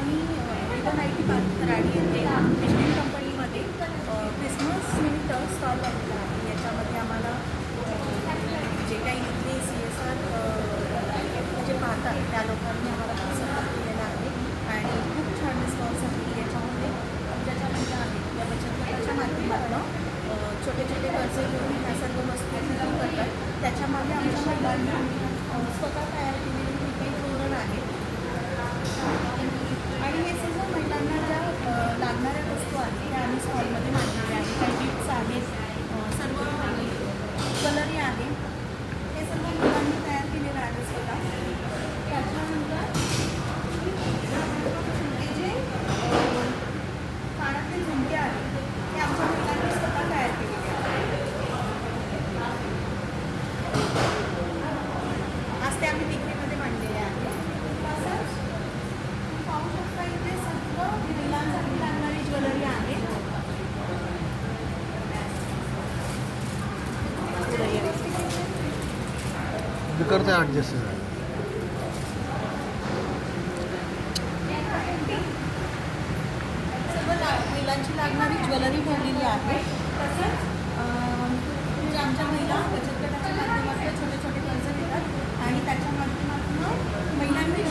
आम्ही ribbon I T park कराडी येथे Michelin कंपनीमध्ये क्रिसमस निमित्त स्टॉल लावलेला आहे. याच्यामध्ये आम्हाला जे काही इथले CSR जे पाहतात त्या लोकांनी आम्हाला खूप सपोर्ट केलेला आहे आणि खूप छान रिस्पॉन्स आहे. याच्यामध्ये ज्याच्या महिला आहेत त्या बचत गटाच्या माध्यमातून छोटे छोटे कर्ज घेऊन ह्या सर्व वस्तू खरेदी करतात. त्याच्यामागे आमच्या महिलांनी स्वतः तयार केलेली ही काही धोरण आहे आणि हे सर्व महिलांना ज्या लागणाऱ्या वस्तू आहेत त्या आम्ही स्टॉलमध्ये मांडलेल्या आहेत. काही गिफ्ट्स आहेत, सर्व ज्वेलरी आहे, हे सर्व महिलांनी तयार केलेलं आहे स्वतः. त्याच्यानंतर हे जे कानातले झुमके आहेत ते आमच्या महिलांनी स्वतः तयार केलेले आहेत. आज ते आम्ही विक्रीमध्ये मांडलेले आहेत. तसंच पाहू शकता इथे सर्व महिलांसाठी लागणारी ज्वेलरी आहे. करते ॲडजस्ट सर्व महिलांची लागणारी ज्वेलरी ठेवलेली आहे. तसंच म्हणजे आमच्या महिला बचत गटाच्या माध्यमातून छोटे छोटे कर्ज घेतात आणि त्याच्या माध्यमातून महिलांनी